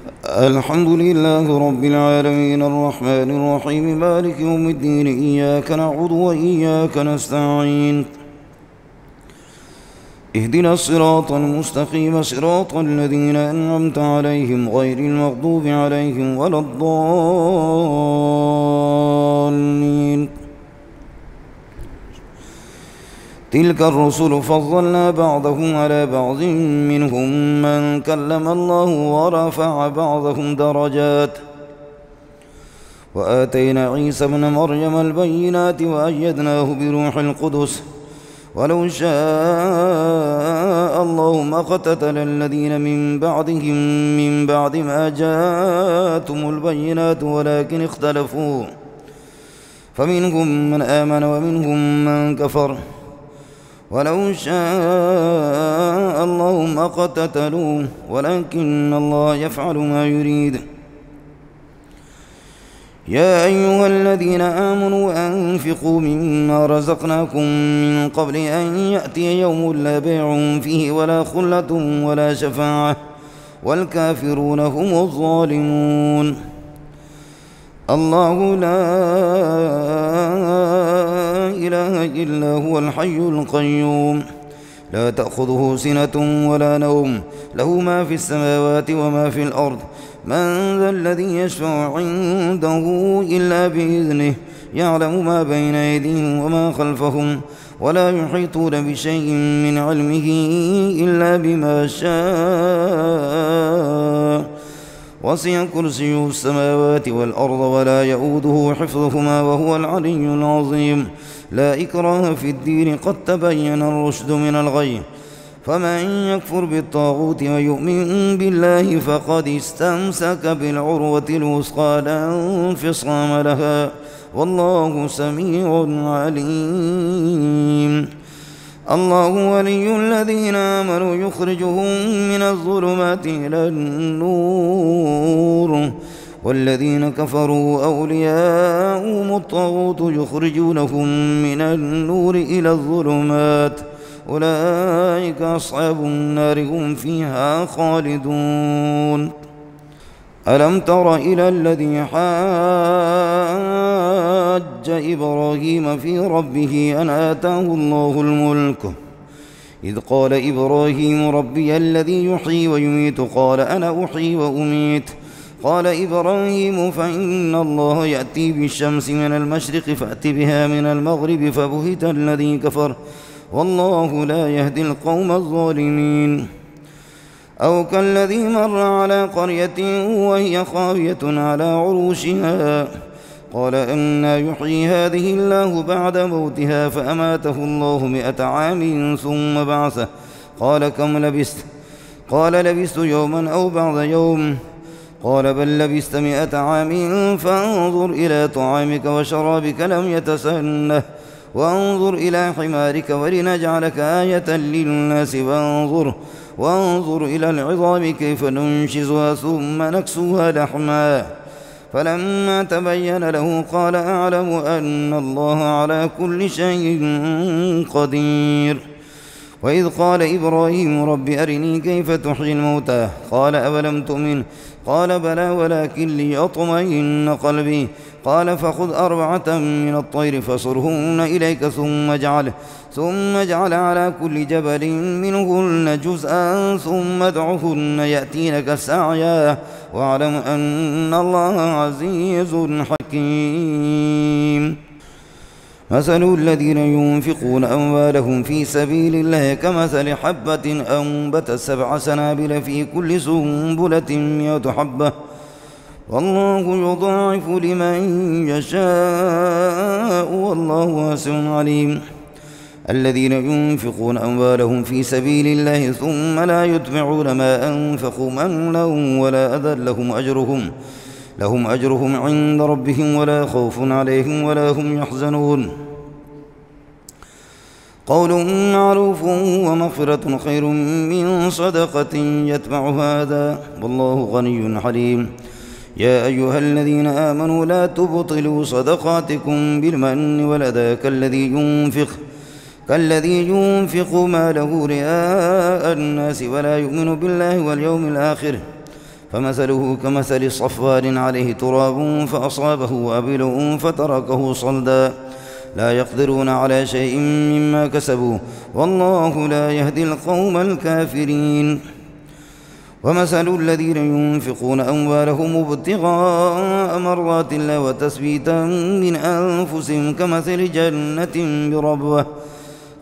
الحمد لله رب العالمين الرحمن الرحيم مالك يوم الدين إياك نعبد وإياك نستعين اهدنا الصراط المستقيم صراط الذين أنعمت عليهم غير المغضوب عليهم ولا الضالين. تلك الرسل فضلنا بعضهم على بعض منهم من كلم الله ورفع بعضهم درجات وآتينا عيسى ابن مريم البينات وأيدناه بروح القدس ولو شاء الله ما اقتتل الذين من بعدهم من بعد ما جاءتهم البينات ولكن اختلفوا فمنهم من آمن ومنهم من كفر ولو شاء الله ما اقتتلوا ولكن الله يفعل ما يريد. يا أيها الذين آمنوا أنفقوا مما رزقناكم من قبل أن يأتي يوم لا بيع فيه ولا خلة ولا شفاعة والكافرون هم الظالمون. الله لا إله إلا هو الحي القيوم لا تأخذه سنة ولا نوم له ما في السماوات وما في الأرض من ذا الذي يشفع عنده إلا بإذنه يعلم ما بين أيديهم وما خلفهم ولا يحيطون بشيء من علمه إلا بما شاء وسع كرسيه السماوات والأرض ولا يؤوده حفظهما وهو العلي العظيم. لا إكراه في الدين قد تبين الرشد من الغي فمن يكفر بالطاغوت ويؤمن بالله فقد استمسك بالعروة الوثقى لا انفصام لها والله سميع عليم. الله ولي الذين آمنوا يخرجهم من الظلمات إلى النور والذين كفروا أولياؤهم الطاغوت يخرجونهم من النور إلى الظلمات أولئك أصحاب النار هم فيها خالدون. ألم تر إلى الذي حاج إبراهيم في ربه أن آتاه الله الملك إذ قال إبراهيم ربي الذي يحيي ويميت قال أنا أحيي وأميت قال إبراهيم فإن الله يأتي بالشمس من المشرق فأت بها من المغرب فبهت الذي كفر والله لا يهدي القوم الظالمين. أو كالذي مر على قرية وهي خاوية على عروشها قال أنى يحيي هذه الله بعد موتها فأماته الله 100 عام ثم بعثه قال كم لبثت قال لبثت يوما أو بعض يوم قال بل لبثت 100 عام فانظر إلى طعامك وشرابك لم يتسنه وانظر إلى حمارك ولنجعلك آية للناس وانظر إلى العظام كيف ننشزها ثم نكسوها لحما فلما تبين له قال أعلم أن الله على كل شيء قدير. وإذ قال إبراهيم رب أرني كيف تحيي الموتى قال أولم تؤمن قال بلى ولكن ليطمئن قلبي قال فخذ 4 من الطير فصرهن إليك ثم اجعل على كل جبل منهن جزءا ثم ادعهن يأتينك سعيا واعلم أن الله عزيز حكيم. مثل الذين ينفقون أموالهم في سبيل الله كمثل حبة أنبتت 7 سنابل في كل سنبلة 100 حبة والله يضاعف لمن يشاء والله واسع عليم. الذين ينفقون أموالهم في سبيل الله ثم لا يتبعون ما أنفقوا منا ولا أذى لهم أجرهم عند ربهم ولا خوف عليهم ولا هم يحزنون. قول معروف ومغفرة خير من صدقة يتبعها أذى والله غني حليم. يا أيها الذين آمنوا لا تبطلوا صدقاتكم بالمن والأذى كالذي ينفق ماله رئاء الناس ولا يؤمن بالله واليوم الآخر فمثله كمثل صفوان عليه تراب فأصابه وابل فتركه صلدا لا يقدرون على شيء مما كسبوا والله لا يهدي القوم الكافرين ومثل الذين ينفقون أموالهم ابتغاء مرضات الله وتثبيتا من أنفسهم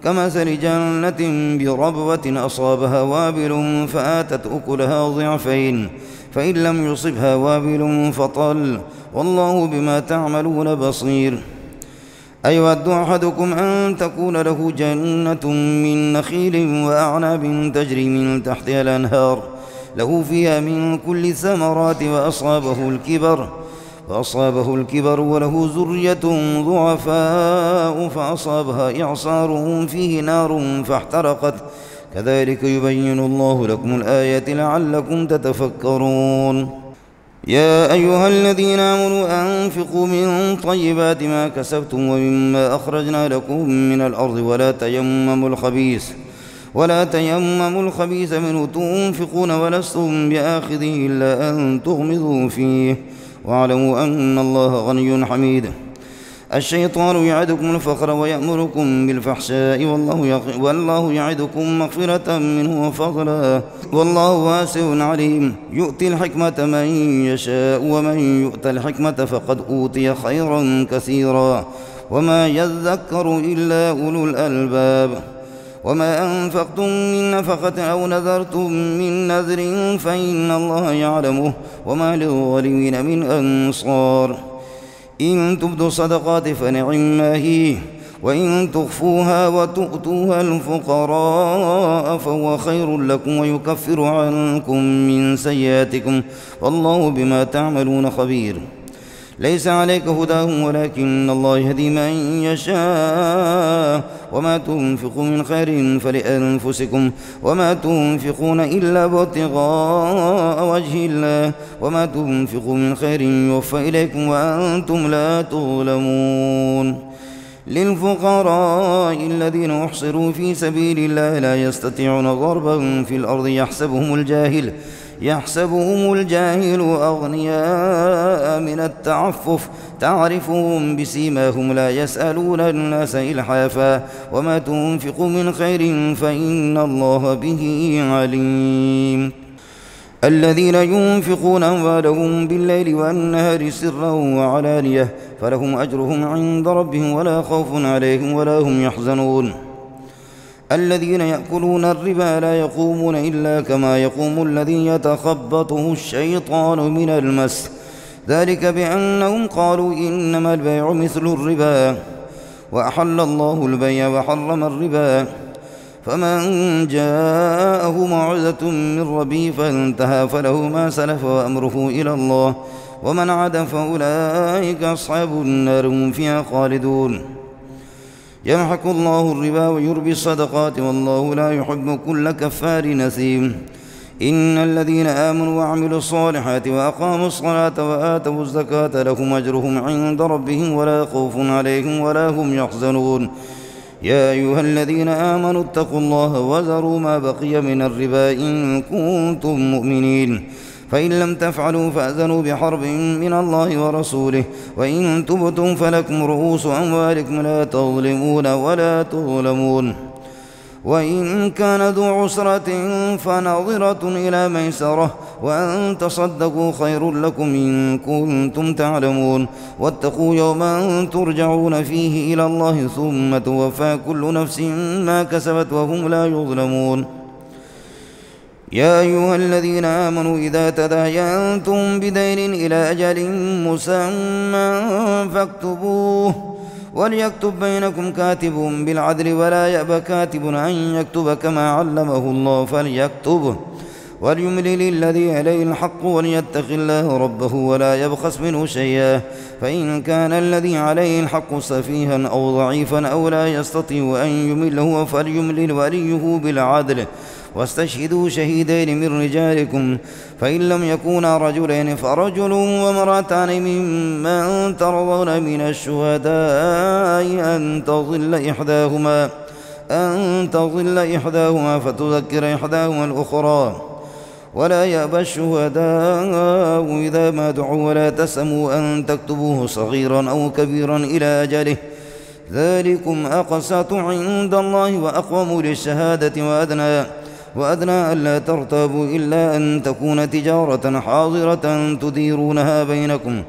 كمثل جنة بربوة أصابها وابل فآتت أكلها ضعفين فإن لم يصبها وابل فطل والله بما تعملون بصير أيود أحدكم أن تكون له جنة من نخيل وأعناب تجري من تحتها الأنهار له فيها من كل الثمرات وأصابه الكبر وله ذرية ضعفاء فأصابها إعصار فيه نار فاحترقت كذلك يبين الله لكم الآيات لعلكم تتفكرون يا أيها الذين آمنوا أنفقوا من طيبات ما كسبتم ومما أخرجنا لكم من الأرض ولا تيمموا الخبيث منه تنفقون ولستم بآخذه إلا أن تغمضوا فيه واعلموا أن الله غني حميد الشيطان يعدكم الفقر ويأمركم بالفحشاء والله يعدكم مغفرة منه وفضلا والله واسع عليم يؤتي الحكمة من يشاء ومن يؤت الحكمة فقد أوتي خيرا كثيرا وما يذكر إلا أولو الألباب وما أنفقتم من نفقة أو نذرتم من نذر فإن الله يعلمه وما للظالمين من أنصار إن تبدوا الصدقات فنعما هي وإن تخفوها وتؤتوها الفقراء فهو خير لكم ويكفر عنكم من سيئاتكم والله بما تعملون خبير ليس عليك هداهم ولكن الله يهدي من يشاء وما تنفقوا من خير فلأنفسكم وما تنفقون إلا ابتغاء وجه الله وما تنفقوا من خير يوفى إليكم وأنتم لا تظلمون للفقراء الذين أحصروا في سبيل الله لا يستطيعون ضربا في الأرض يحسبهم الجاهل أغنياء من التعفف تعرفهم بسيماهم لا يسألون الناس إلحافا وما تنفقوا من خير فإن الله به عليم الذين ينفقون أموالهم بالليل والنهار سرا وعلانية فلهم أجرهم عند ربهم ولا خوف عليهم ولا هم يحزنون الذين يأكلون الربا لا يقومون إلا كما يقوم الذي يتخبطه الشيطان من المس ذلك بأنهم قالوا إنما البيع مثل الربا وأحل الله البيع وحرم الربا فمن جاءه موعظة من ربه فانتهى فله ما سلف وأمره إلى الله ومن عاد فأولئك أصحاب النار هم فيها خالدون يمحق الله الربا ويربي الصدقات والله لا يحب كل كفار نثيم إن الذين آمنوا وعملوا الصالحات وأقاموا الصلاة وآتوا الزكاة لهم أجرهم عند ربهم ولا خوف عليهم ولا هم يحزنون يا أيها الذين آمنوا اتقوا الله وذروا ما بقي من الربا إن كنتم مؤمنين فإن لم تفعلوا فأذنوا بحرب من الله ورسوله وإن تبتم فلكم رؤوس أموالكم لا تظلمون ولا تظلمون وإن كان ذو عسرة فنظرة إلى ميسرة وأن تصدقوا خير لكم إن كنتم تعلمون واتقوا يوما ترجعون فيه إلى الله ثم توفى كل نفس ما كسبت وهم لا يظلمون يا أيها الذين آمنوا إذا تداينتم بدين إلى أجل مسمى فاكتبوه وليكتب بينكم كاتب بالعدل ولا يأبى كاتب أن يكتب كما علمه الله فليكتبه وليملل الذي عليه الحق وليتق الله ربه ولا يبخس منه شيئا فإن كان الذي عليه الحق سفيها أو ضعيفا أو لا يستطيع أن يمله فليملل وليه بالعدل واستشهدوا شهيدين من رجالكم فإن لم يكونا رجلين فرجل وامرأتان ممن ترضون من الشهداء أن تضل إحداهما فتذكر إحداهما الأخرى ولا يأبى الشهداء إذا ما دعوا ولا تسأموا أن تكتبوه صغيرا أو كبيرا إلى أجله ذلكم أقسط عند الله وأقوم للشهادة وأدنى ألا ترتابوا إلا أن تكون تجارة حاضرة تديرونها بينكم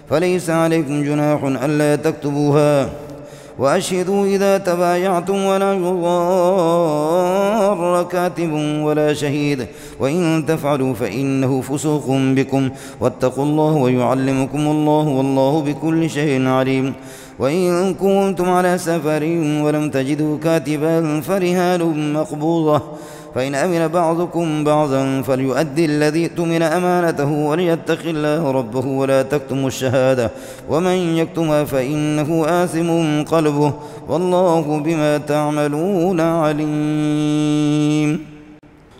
فليس عليكم جناح ألا تكتبوها وأشهدوا إذا تبايعتم ولا يضار كاتب ولا شهيد وإن تفعلوا فإنه فسوق بكم واتقوا الله ويعلمكم الله والله بكل شيء عليم وإن كنتم على سفر ولم تجدوا كاتبا فرهان مقبوضة فإن أمن بعضكم بعضا فليؤدي الذي اؤتمن أمانته وليتق الله ربه ولا تكتموا الشهادة ومن يكتمها فإنه آثم قلبه والله بما تعملون عليم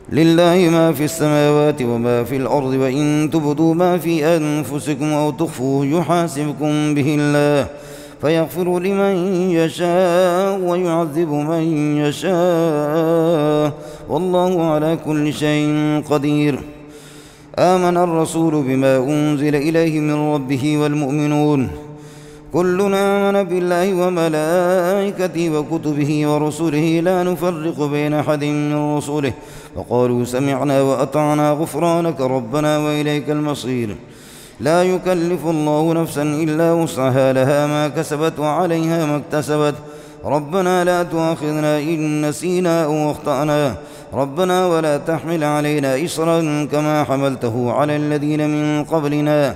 لله ما في السماوات وما في الأرض وإن تبدوا ما في أنفسكم أو تخفوه يحاسبكم به الله فيغفر لمن يشاء ويعذب من يشاء والله على كل شيء قدير آمن الرسول بما أنزل إليه من ربه والمؤمنون كلنا آمن بالله وملائكته وكتبه ورسله لا نفرق بين أحد من رسله وقالوا سمعنا وأطعنا غفرانك ربنا وإليك المصير لا يكلف الله نفسا إلا وسعها لها ما كسبت وعليها ما اكتسبت ربنا لا تؤاخذنا إن نسينا أو أخطأنا ربنا ولا تحمل علينا إصرا كما حملته على الذين من قبلنا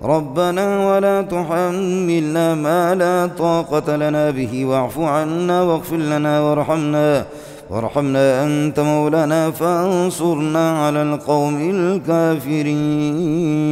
ربنا ولا تحملنا ما لا طاقة لنا به واعف عنا واغفر لنا وارحمنا أنت مولانا فانصرنا على القوم الكافرين